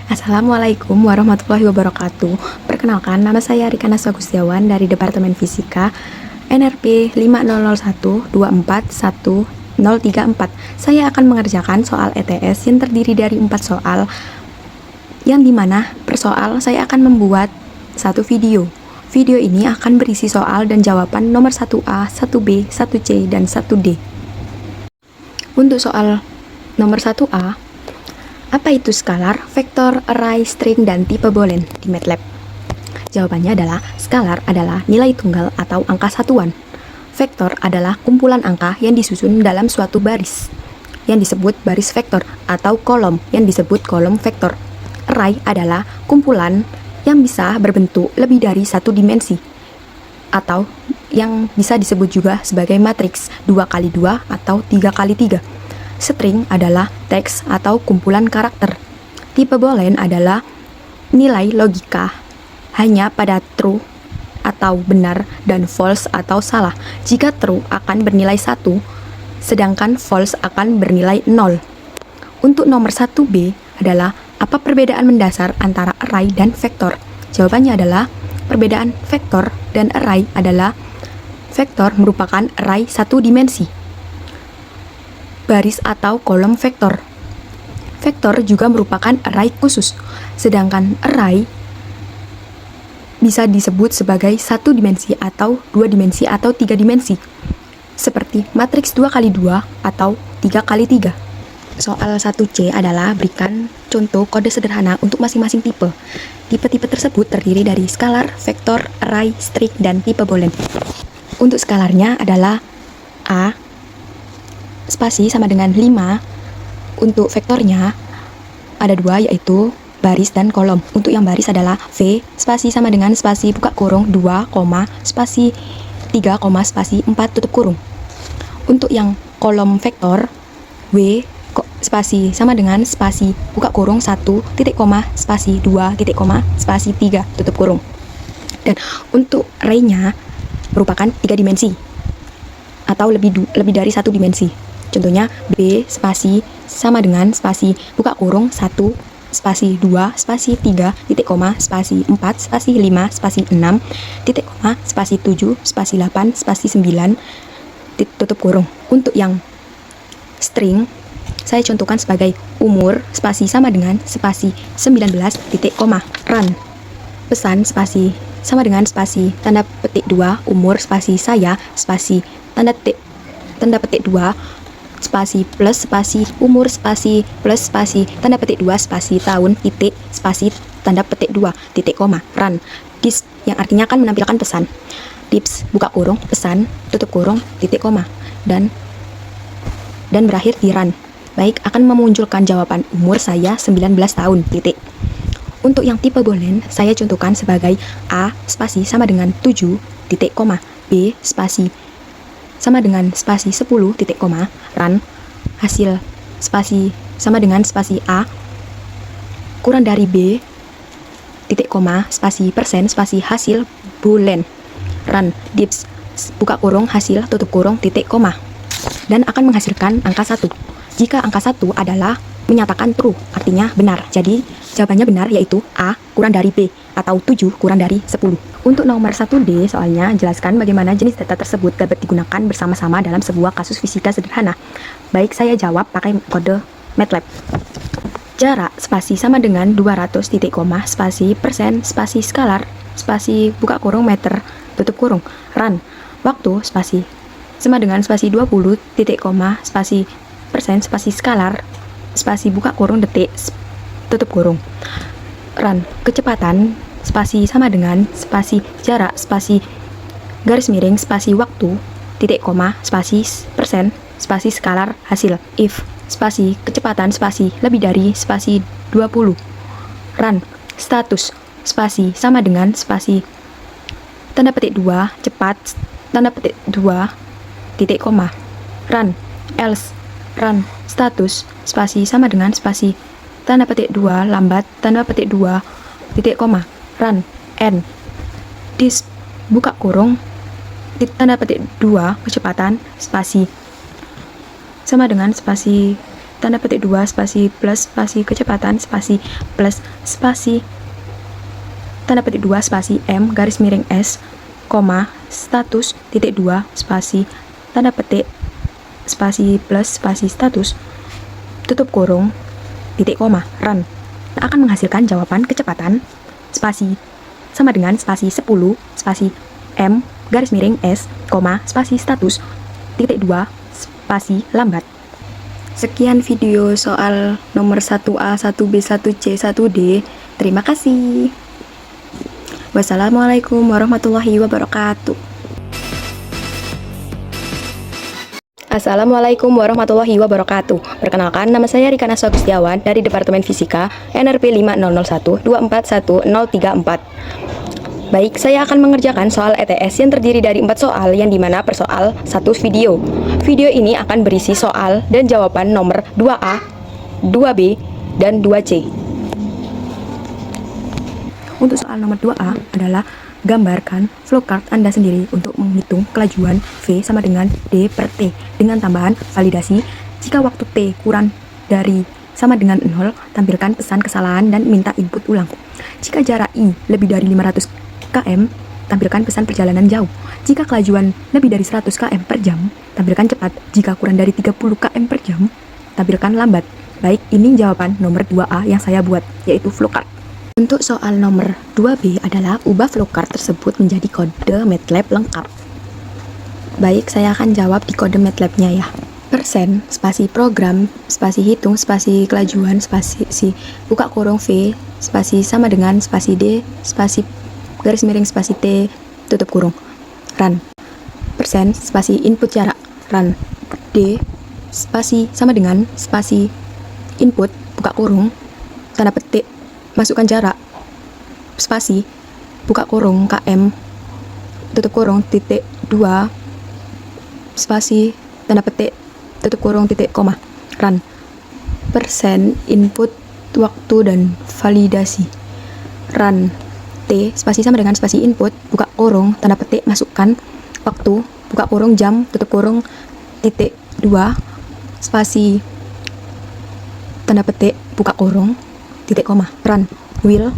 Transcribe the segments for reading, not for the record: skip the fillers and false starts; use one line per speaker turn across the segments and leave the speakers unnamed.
Assalamualaikum warahmatullahi wabarakatuh. Perkenalkan, nama saya Rika Naswa Gustiawan dari Departemen Fisika NRP 5001241034. Saya akan mengerjakan soal ETS yang terdiri dari 4 soal, yang dimana per soal saya akan membuat satu video. Video ini akan berisi soal dan jawaban nomor 1A, 1B, 1C, dan 1D. Untuk soal nomor 1A, apa itu skalar, vektor, array, string, dan tipe boolean di MATLAB? Jawabannya adalah skalar adalah nilai tunggal atau angka satuan. Vektor adalah kumpulan angka yang disusun dalam suatu baris yang disebut baris vektor, atau kolom yang disebut kolom vektor. Array adalah kumpulan yang bisa berbentuk lebih dari satu dimensi, atau yang bisa disebut juga sebagai matriks 2x2 atau 3x3. String adalah teks atau kumpulan karakter. Tipe boolean adalah nilai logika hanya pada true atau benar dan false atau salah. Jika true akan bernilai 1, sedangkan false akan bernilai 0. Untuk nomor 1B adalah apa perbedaan mendasar antara array dan vektor? Jawabannya adalah perbedaan vektor dan array adalah vektor merupakan array satu dimensi, baris atau kolom vektor. Vektor juga merupakan array khusus, sedangkan array bisa disebut sebagai satu dimensi atau dua dimensi atau tiga dimensi, seperti matriks 2x2 atau 3x3. Soal 1C adalah berikan contoh kode sederhana untuk masing-masing tipe. Tipe-tipe tersebut terdiri dari skalar, vektor, array, string, dan tipe boolean. Untuk skalarnya adalah A spasi sama dengan 5. Untuk vektornya ada 2, yaitu baris dan kolom. Untuk yang baris adalah V spasi sama dengan spasi buka kurung 2, spasi 3, spasi 4 tutup kurung. Untuk yang kolom vektor, W spasi sama dengan spasi buka kurung 1, titik koma, spasi 2, titik koma, spasi 3 tutup kurung. Dan untuk array-nya merupakan 3 dimensi atau lebih dari satu dimensi. Contohnya B spasi sama dengan spasi buka kurung 1, spasi 2, spasi 3, titik koma, spasi 4, spasi 5, spasi 6, titik koma, spasi 7, spasi 8, spasi 9, tutup kurung. Untuk yang string, saya contohkan sebagai umur spasi sama dengan spasi 19, titik koma, run. Pesan spasi sama dengan spasi tanda petik 2, umur spasi saya, spasi tanda petik 2, spasi plus spasi umur spasi plus spasi tanda petik 2, spasi tahun, titik, spasi tanda petik 2, titik koma, run. This yang artinya akan menampilkan pesan. Dips buka kurung, pesan, tutup kurung, titik koma, dan berakhir di run. Baik, akan memunculkan jawaban umur saya 19 tahun, titik. Untuk yang tipe boolean, saya contohkan sebagai A spasi sama dengan 7, titik koma, B spasi sama dengan spasi 10, titik koma, run. Hasil spasi sama dengan spasi A kurang dari B, titik koma, spasi persen, spasi hasil boolean, run. Dips buka kurung, hasil, tutup kurung, titik koma, dan akan menghasilkan angka 1. Jika angka 1 adalah menyatakan true, artinya benar. Jadi jawabannya benar, yaitu A kurang dari B atau 7 kurang dari 10. Untuk nomor 1D, soalnya jelaskan bagaimana jenis data tersebut dapat digunakan bersama-sama dalam sebuah kasus fisika sederhana. Baik, saya jawab pakai kode MATLAB. Jarak spasi sama dengan 200, titik koma, spasi persen, spasi skalar, spasi buka kurung meter, tutup kurung, run. Waktu spasi sama dengan spasi 20, titik koma, spasi persen, spasi skalar, spasi buka kurung detik, tutup kurung, run. Kecepatan spasi sama dengan spasi jarak, spasi garis miring, spasi waktu, titik koma, spasi persen, spasi skalar, hasil. If spasi kecepatan spasi lebih dari spasi 20, run. Status spasi sama dengan spasi tanda petik 2, cepat, tanda petik 2, titik koma, run. Else, run. Status spasi sama dengan spasi tanda petik 2, lambat, tanda petik 2, titik koma, run. End. Dis buka kurung, tanda petik 2, kecepatan spasi sama dengan spasi tanda petik 2 spasi plus spasi kecepatan spasi plus spasi tanda petik 2 spasi M garis miring S, koma, status titik 2 spasi tanda petik spasi plus spasi status tutup kurung titik koma run akan menghasilkan jawaban kecepatan spasi sama dengan spasi 10 spasi M garis miring S, koma, spasi status titik 2 spasi lambat. Sekian video soal nomor 1A, 1B, 1C, 1D. Terima kasih. Wassalamualaikum warahmatullahi wabarakatuh. Assalamualaikum warahmatullahi wabarakatuh. Perkenalkan, nama saya Rika Naswa Gustiawan dari Departemen Fisika NRP 5001 241034. Baik, saya akan mengerjakan soal ETS yang terdiri dari 4 soal yang dimana per soal 1 video. Video ini akan berisi soal dan jawaban nomor 2A, 2B, dan 2C. Untuk soal nomor 2A adalah gambarkan flowchart Anda sendiri untuk menghitung kelajuan V sama dengan D per T dengan tambahan validasi. Jika waktu T kurang dari sama dengan 0, tampilkan pesan kesalahan dan minta input ulang. Jika jarak I lebih dari 500 km, tampilkan pesan perjalanan jauh. Jika kelajuan lebih dari 100 km per jam, tampilkan cepat. Jika kurang dari 30 km per jam, tampilkan lambat. Baik, ini jawaban nomor 2A yang saya buat, yaitu flowchart. Untuk soal nomor 2B adalah ubah flowchart tersebut menjadi kode MATLAB lengkap. Baik, saya akan jawab di kode MATLAB-nya ya. Persen, spasi program, spasi hitung, spasi kelajuan, spasi buka kurung V, spasi sama dengan spasi D, spasi garis miring spasi T, tutup kurung, run. Persen, spasi input jarak, run. D, spasi sama dengan spasi input, buka kurung, tanda petik, masukkan jarak, spasi, buka kurung, KM, tutup kurung, titik 2, spasi, tanda petik, tutup kurung, titik, koma, run. Persen, input, waktu, dan validasi, run. T, spasi sama dengan spasi input, buka kurung, tanda petik, masukkan, waktu, buka kurung, jam, tutup kurung, titik 2, spasi, tanda petik, buka kurung, titik koma, run. Will,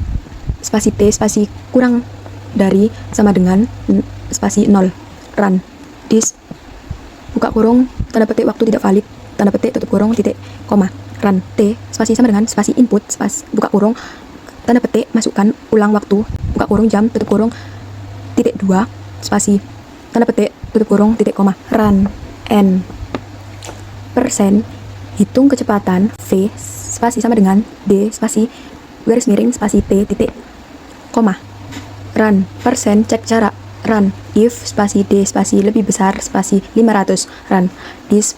spasi T, spasi kurang dari sama dengan spasi 0, run. Dis, buka kurung, tanda petik, waktu tidak valid, tanda petik, tutup kurung, titik koma, run. T, spasi sama dengan spasi input, spasi buka kurung, tanda petik, masukkan ulang waktu, buka kurung, jam, tutup kurung, titik 2, spasi, tanda petik, tutup kurung, titik koma, run. N, persen, hitung kecepatan V, spasi sama dengan D, spasi, garis miring, spasi T, titik, koma, run. Persen, cek jarak, run. If, spasi D, spasi lebih besar, spasi 500, run. Dis,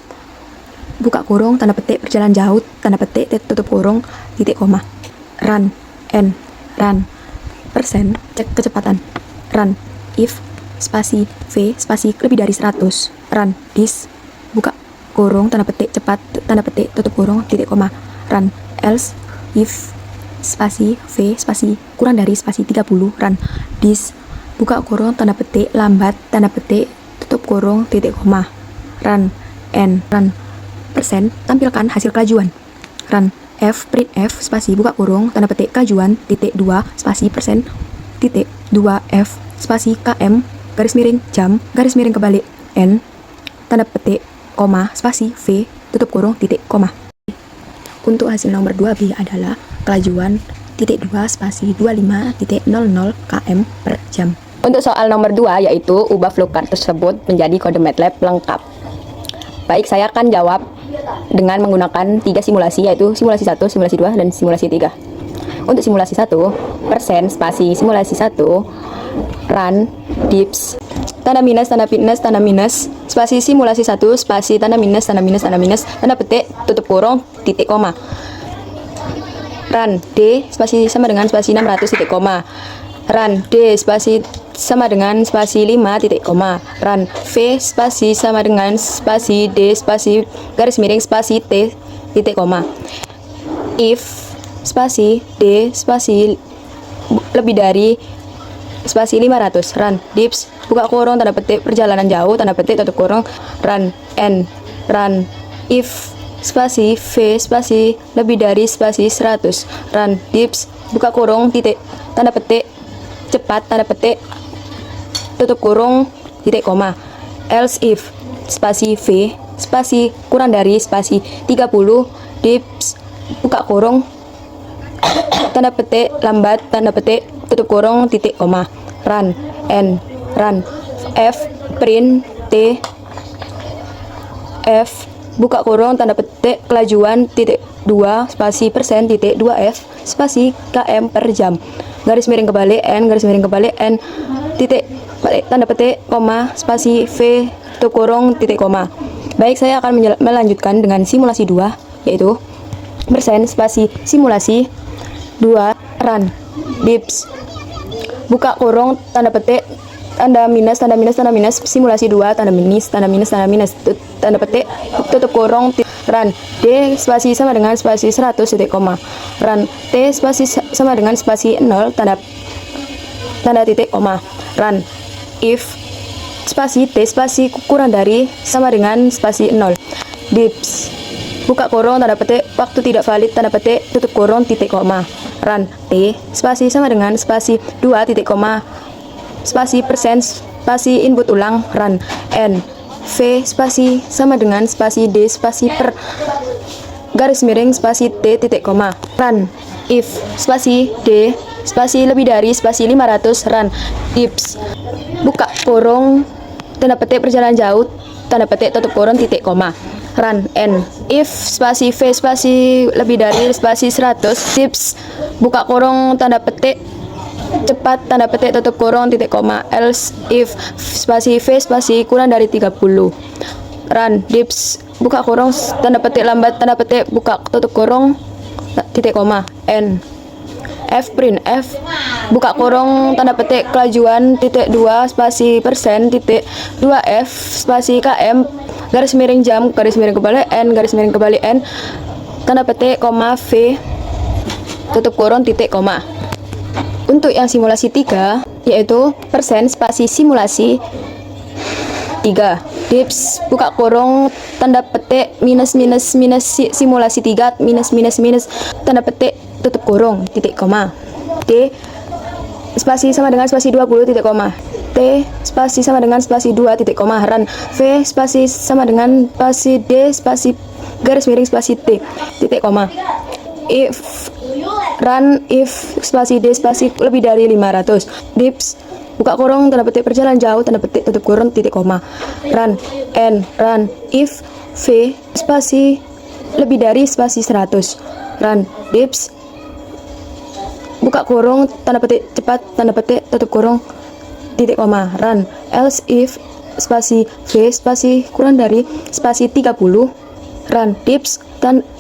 buka kurung, tanda petik, berjalan jauh, tanda petik, tutup kurung, titik koma, run. N, run. Persen, cek kecepatan, run. If, spasi V, spasi lebih dari 100, run. Dis, buka kurung, tanda petik, cepat, tanda petik, tutup kurung, titik koma, run. Else, if, spasi V, spasi kurang dari spasi 30, run. Dis, buka kurung, tanda petik, lambat, tanda petik, tutup kurung, titik koma, run. N, run. Persen, tampilkan hasil kelajuan, run. F, print F, spasi buka kurung, tanda petik, kelajuan, titik 2, spasi persen, titik 2, F, spasi KM, garis miring, jam, garis miring kebalik, N, tanda petik, koma, spasi V, tutup kurung, titik koma. Untuk hasil nomor 2B adalah kelajuan titik 2 spasi 25.00 km per jam. Untuk soal nomor 2 yaitu ubah flowchart tersebut menjadi kode MATLAB lengkap. Baik, saya akan jawab dengan menggunakan 3 simulasi, yaitu simulasi 1, simulasi 2, dan simulasi 3. Untuk simulasi 1, persen, spasi simulasi 1, run, dips, tanda minus, tanda minus, tanda minus, spasi simulasi 1, spasi tanda minus, tanda minus, tanda minus, tanda petik, tutup kurung, titik koma, run. D, spasi sama dengan spasi 600, titik koma, run. D, spasi sama dengan spasi 5, titik koma, run. V, spasi sama dengan spasi D, spasi garis miring, spasi T, titik koma. If, spasi D, spasi lebih dari spasi 500, run. Dips, buka kurung, tanda petik, perjalanan jauh, tanda petik, tutup kurung, run. N, run. If, spasi V spasi lebih dari spasi 100. Run dips buka kurung titik tanda petik cepat tanda petik tutup kurung titik koma. Else if spasi V spasi kurang dari spasi 30 dips buka kurung tanda petik lambat tanda petik tutup kurung titik koma. Run N run F print T F buka kurung tanda petik kelajuan titik 2 spasi persen titik 2 F spasi km per jam garis miring kebalik N garis miring kebalik N titik tanda petik koma spasi V tutup kurung titik koma. Baik, saya akan melanjutkan dengan simulasi 2, yaitu persen spasi simulasi 2 run dips buka kurung tanda petik tanda minus simulasi 2 tanda minus tanda petik tutup kurung run D spasi sama dengan spasi 100 titik koma. Run T spasi sama dengan spasi 0 tanda titik koma. Run if spasi T spasi kurang dari sama dengan spasi 0 dips buka kurung tanda petik waktu tidak valid tanda petik tutup kurung titik koma. Run T spasi sama dengan spasi 2 titik koma spasi persen spasi input ulang. Run N V spasi sama dengan spasi D spasi per garis miring spasi T titik koma. Run if spasi D spasi lebih dari spasi 500. Run dips buka kurung tanda petik perjalanan jauh tanda petik tutup kurung titik koma. Run N if spasi V spasi lebih dari spasi 100 dips buka kurung tanda petik cepat tanda petik tutup kurung titik koma. Else if spasi V spasi kurang dari 30. Run dips buka kurung tanda petik lambat tanda petik buka tutup kurung titik koma. N F print F buka kurung tanda petik kelajuan titik 2 spasi persen titik 2 F spasi km garis miring jam garis miring kebalik N garis miring kebalik N tanda petik koma V tutup kurung titik koma. Untuk yang simulasi 3, yaitu persen spasi simulasi 3 dips buka kurung tanda petik minus simulasi 3 minus tanda petik tutup kurung titik koma. D spasi sama dengan spasi 20 titik koma. T spasi sama dengan spasi 2 titik koma. Run V spasi sama dengan spasi D spasi garis miring spasi T titik koma. If run if spasi D spasi lebih dari 500 dips buka kurung tanda petik perjalanan jauh tanda petik tutup kurung titik koma. Run N run if V spasi lebih dari spasi 100. Run dips buka kurung tanda petik cepat tanda petik tutup kurung titik koma. Run else if spasi V spasi kurang dari spasi 30. Run dips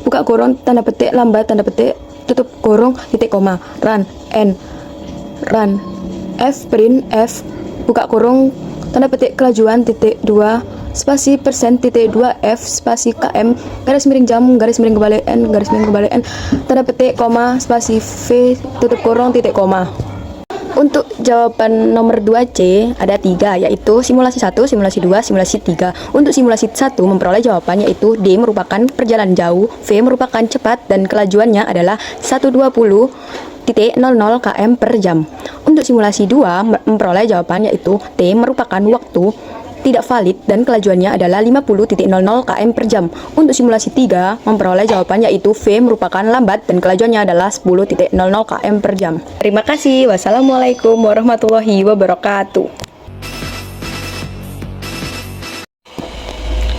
buka kurung tanda petik lambat tanda petik tutup kurung titik koma. Run N run F print F buka kurung tanda petik kelajuan titik 2 spasi persen titik 2 F spasi km garis miring jam garis miring kebalik N garis miring kebalik N tanda petik koma spasi V tutup kurung titik koma. Untuk jawaban nomor 2C ada 3, yaitu simulasi 1, simulasi 2, simulasi 3. Untuk simulasi 1 memperoleh jawaban yaitu D merupakan perjalanan jauh, V merupakan cepat dan kelajuannya adalah 120,00 km per jam. Untuk simulasi 2 memperoleh jawaban yaitu T merupakan waktu tidak valid dan kelajuannya adalah 50,00 km per jam. Untuk simulasi 3 memperoleh jawaban yaitu V merupakan lambat dan kelajuannya adalah 10,00 km per jam. Terima kasih. Wassalamualaikum warahmatullahi wabarakatuh.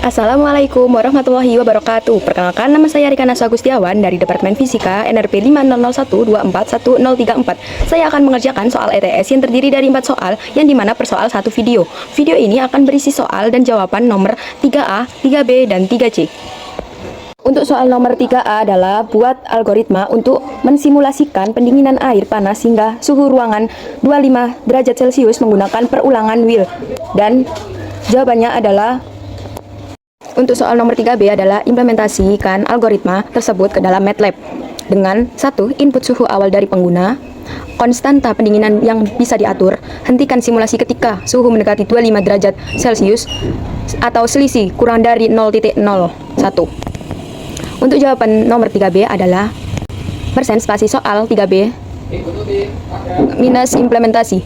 Assalamualaikum warahmatullahi wabarakatuh. Perkenalkan, nama saya Rika Naswa Gustiawan dari Departemen Fisika NRP 500124134. Saya akan mengerjakan soal ETS yang terdiri dari 4 soal yang dimana per soal 1 video. Video ini akan berisi soal dan jawaban nomor 3A, 3B, dan 3C. Untuk soal nomor 3A adalah buat algoritma untuk mensimulasikan pendinginan air panas hingga suhu ruangan 25 derajat Celcius menggunakan perulangan Will. Dan jawabannya adalah untuk soal nomor 3B adalah implementasikan algoritma tersebut ke dalam MATLAB dengan 1. Input suhu awal dari pengguna, konstanta pendinginan yang bisa diatur, hentikan simulasi ketika suhu mendekati 25 derajat Celcius atau selisih kurang dari 0,01. Untuk jawaban nomor 3B adalah persen spasi soal 3B minus implementasi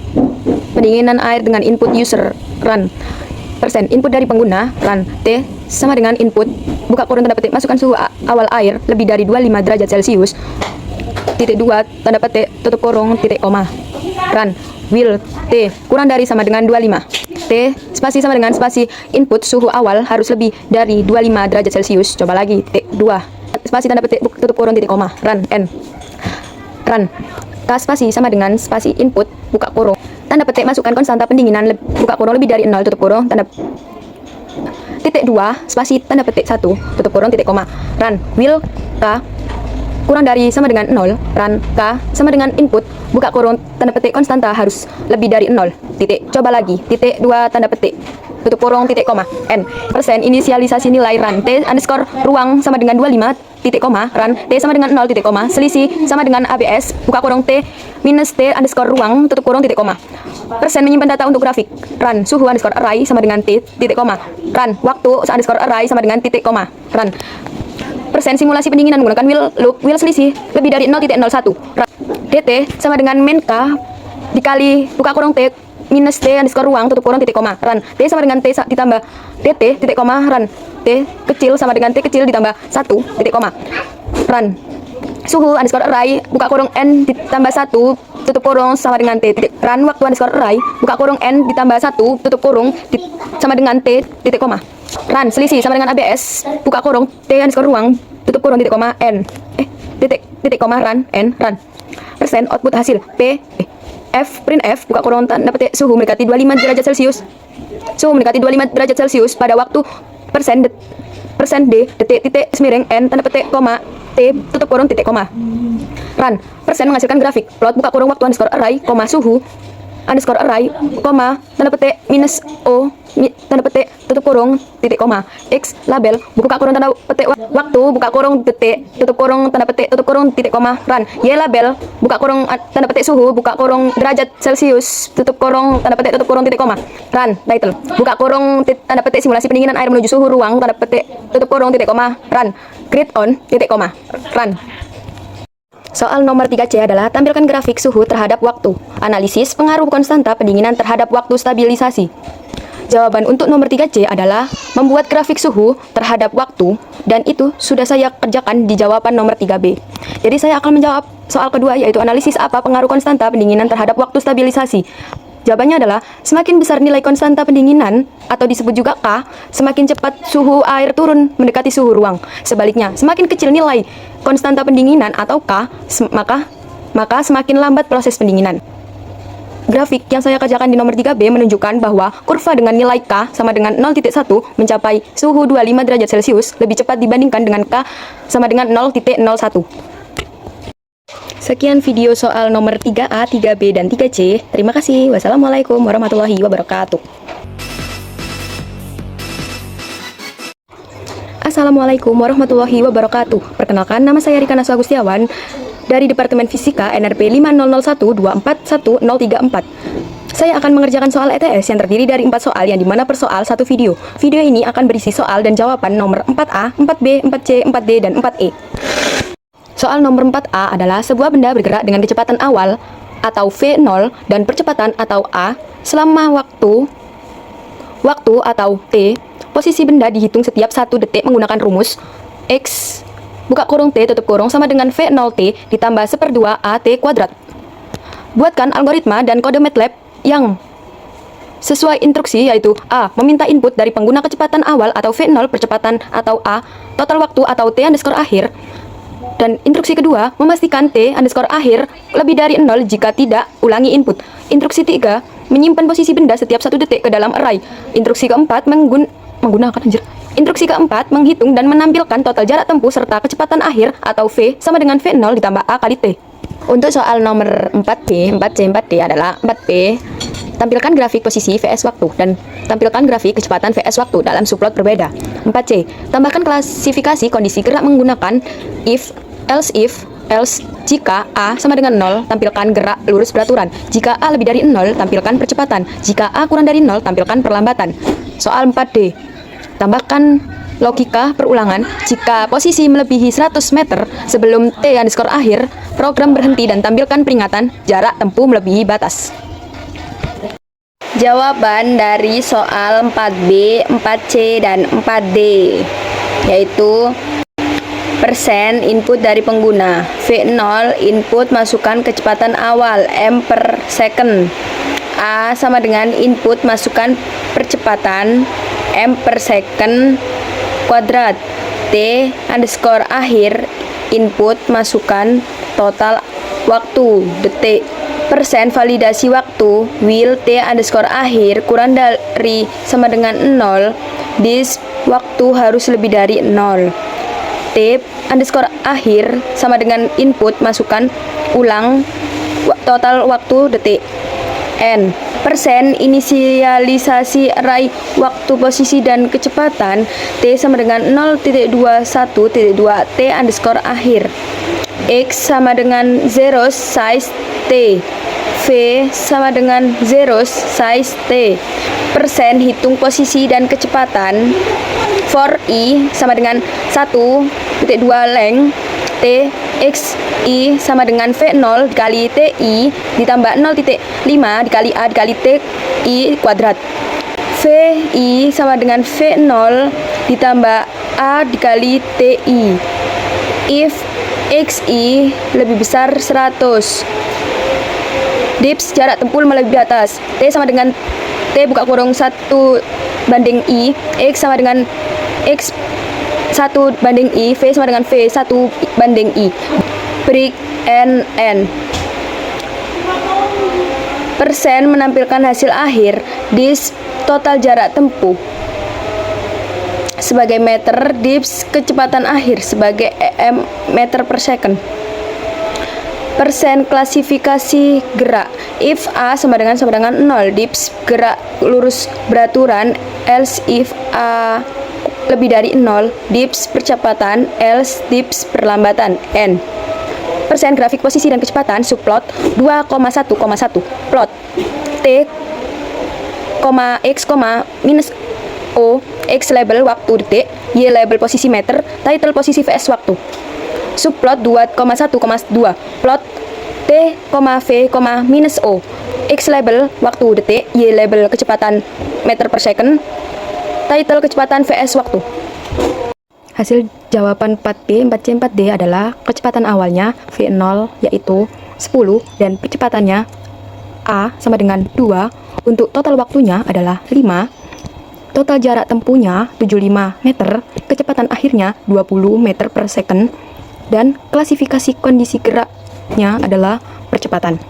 pendinginan air dengan input user run. Persen input dari pengguna run T sama dengan input buka kurung tanda petik masukkan suhu awal air lebih dari 25 derajat Celcius titik 2 tanda petik tutup kurung titik koma run will T kurang dari sama dengan 25 T spasi sama dengan spasi input suhu awal harus lebih dari 25 derajat Celcius. Coba lagi titik 2 spasi tanda petik tutup kurung titik koma run N run K spasi sama dengan spasi input buka kurung tanda petik masukkan konstanta pendinginan buka kurung lebih dari 0 tutup kurung tanda titik 2 spasi tanda petik 1 tutup kurung titik koma run will K kurang dari sama dengan 0 run K sama dengan input buka kurung tanda petik konstanta harus lebih dari 0 titik. Coba lagi titik 2 tanda petik tutup kurung titik koma N persen inisialisasi nilai run T underscore ruang sama dengan 25 titik koma run T sama dengan 0 titik koma selisih sama dengan ABS buka kurung T minus T underscore ruang tutup kurung titik koma persen menyimpan data untuk grafik run suhu underscore array sama dengan T titik koma run waktu underscore array sama dengan titik koma run persen simulasi pendinginan menggunakan will selisih lebih dari 0.01 run DT sama dengan min K dikali buka kurung T minus T underscore ruang tutup kurung titik koma run T sama dengan T ditambah DT titik koma run T kecil sama dengan T kecil ditambah 1 titik koma run suhu underscore array buka kurung N ditambah 1 tutup kurung sama dengan T titik run waktu underscore array buka kurung N ditambah 1 tutup kurung sama dengan T titik koma run selisih sama dengan ABS buka kurung T underscore ruang tutup kurung titik koma N titik koma run N run persen output hasil P F print F buka kurung tanda petik suhu mendekati 25 derajat Celcius suhu mendekati 25 derajat Celcius pada waktu persen D detik titik semiring N tanda petik koma T tutup kurung titik koma run persen menghasilkan grafik plot buka kurung waktu underscore array koma suhu underscore array koma tanda petik minus O tanda petik tutup kurung titik koma X label buka kurung tanda petik waktu buka kurung detik tutup kurung tanda petik tutup kurung titik koma run Y label buka kurung tanda petik suhu buka kurung derajat Celcius tutup kurung tanda petik tutup kurung titik koma run title buka kurung tanda petik simulasi pendinginan air menuju suhu ruang tanda petik tutup kurung titik koma run grid on titik koma run. Soal nomor 3C adalah tampilkan grafik suhu terhadap waktu. Analisis pengaruh konstanta pendinginan terhadap waktu stabilisasi. Jawaban untuk nomor 3C adalah membuat grafik suhu terhadap waktu, dan itu sudah saya kerjakan di jawaban nomor 3B. Jadi saya akan menjawab soal kedua, yaitu analisis apa pengaruh konstanta pendinginan terhadap waktu stabilisasi. Jawabannya adalah semakin besar nilai konstanta pendinginan atau disebut juga K, semakin cepat suhu air turun mendekati suhu ruang. Sebaliknya, semakin kecil nilai konstanta pendinginan atau K, maka semakin lambat proses pendinginan. Grafik yang saya kerjakan di nomor 3B menunjukkan bahwa kurva dengan nilai K sama dengan 0.1 mencapai suhu 25 derajat Celcius lebih cepat dibandingkan dengan K sama dengan 0.01. Sekian video soal nomor 3A, 3B, dan 3C. Terima kasih. Wassalamualaikum warahmatullahi wabarakatuh. Assalamualaikum warahmatullahi wabarakatuh. Perkenalkan, nama saya Rika Naswa Agustiawan dari Departemen Fisika NRP 5001241-034. Saya akan mengerjakan soal ETS yang terdiri dari 4 soal yang dimana per soal 1 video. Video ini akan berisi soal dan jawaban nomor 4A, 4B, 4C, 4D, dan 4E. Soal nomor 4A adalah sebuah benda bergerak dengan kecepatan awal atau V0 dan percepatan atau A selama waktu atau T. Posisi benda dihitung setiap 1 detik menggunakan rumus X buka kurung T tutup kurung sama dengan V0T ditambah 1/2 AT kuadrat. Buatkan algoritma dan kode MATLAB yang sesuai instruksi, yaitu A. Meminta input dari pengguna kecepatan awal atau V0 percepatan atau A total waktu atau T underscore akhir. Dan instruksi kedua, memastikan T underscore akhir lebih dari 0 jika tidak, ulangi input. Instruksi 3, menyimpan posisi benda setiap 1 detik ke dalam array. Instruksi keempat, Instruksi keempat, menghitung dan menampilkan total jarak tempuh serta kecepatan akhir atau V sama dengan V0 ditambah A kali T. Untuk soal nomor 4B, 4C, 4D adalah 4B. Tampilkan grafik posisi vs waktu dan tampilkan grafik kecepatan vs waktu dalam subplot berbeda. 4C. Tambahkan klasifikasi kondisi gerak menggunakan if, else jika A sama dengan 0, tampilkan gerak lurus beraturan. Jika A lebih dari 0, tampilkan percepatan. Jika A kurang dari 0, tampilkan perlambatan. Soal 4D. Tambahkan Logika perulangan, jika posisi melebihi 100 meter sebelum T underscore akhir, program berhenti dan tampilkan peringatan jarak tempuh melebihi batas.
Jawaban dari soal 4B, 4C, dan 4D yaitu persen input dari pengguna, V0 input masukan kecepatan awal m per second, A sama dengan input masukan percepatan m per second kuadrat, T underscore akhir input masukan total waktu detik, persen validasi waktu will T underscore akhir kurang dari sama dengan 0, this waktu harus lebih dari 0, T underscore akhir sama dengan input masukan ulang total waktu detik, N persen inisialisasi array waktu posisi dan kecepatan T sama dengan 0.21.2 T underscore akhir, X sama dengan 0 size T, V sama dengan 0 size T, persen hitung posisi dan kecepatan for I sama dengan 1.2 length T X I sama dengan V0 dikali TI ditambah 0.5 dikali A dikali TI kuadrat, VI sama dengan V0 ditambah A dikali TI if XI lebih besar 100, dips jarak tempuh melebihi batas, T sama dengan T buka kurung 1 banding I, X sama dengan X 1 banding I, V sama dengan V 1 banding I, break N persen menampilkan hasil akhir dis total jarak tempuh sebagai meter, dips kecepatan akhir sebagai em meter per second, persen klasifikasi gerak if A sama dengan 0, dips gerak lurus beraturan, else if A lebih dari 0, dips percepatan, else dips perlambatan, N persen grafik posisi dan kecepatan subplot 2,1,1 plot T, X, minus O, X label waktu detik, Y label posisi meter, title posisi vs waktu, subplot 2,1,2 plot T, V, minus O, X label waktu detik, Y label kecepatan meter per second, title kecepatan vs waktu.
Hasil jawaban 4B, 4C, 4D adalah kecepatan awalnya V0 yaitu 10 dan percepatannya A sama dengan 2, untuk total waktunya adalah 5, total jarak tempuhnya 75 meter, kecepatan akhirnya 20 meter per second, dan klasifikasi kondisi geraknya adalah percepatan.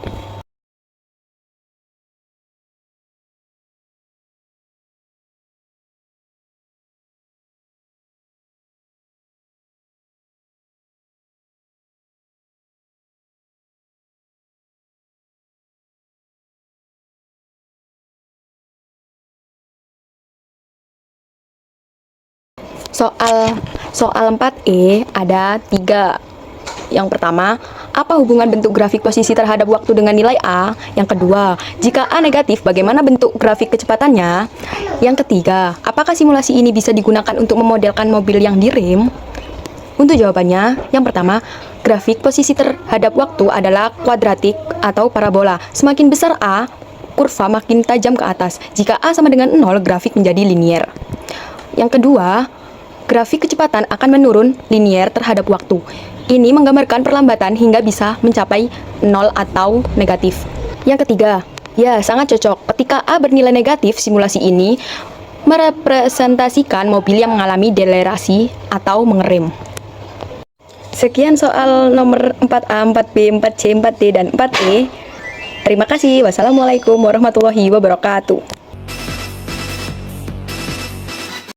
Soal 4E ada 3. Yang pertama, apa hubungan bentuk grafik posisi terhadap waktu dengan nilai A? Yang kedua, jika A negatif, bagaimana bentuk grafik kecepatannya? Yang ketiga, apakah simulasi ini bisa digunakan untuk memodelkan mobil yang direm? Untuk jawabannya, yang pertama, grafik posisi terhadap waktu adalah kuadratik atau parabola. Semakin besar A, kurva makin tajam ke atas. Jika A sama dengan 0, grafik menjadi linier. Yang kedua, grafik kecepatan akan menurun linier terhadap waktu. Ini menggambarkan perlambatan hingga bisa mencapai 0 atau negatif. Yang ketiga, ya sangat cocok. Ketika A bernilai negatif, simulasi ini merepresentasikan mobil yang mengalami delerasi atau mengerem. Sekian soal nomor 4A, 4B, 4C, 4D, dan 4E. Terima kasih. Wassalamualaikum warahmatullahi wabarakatuh.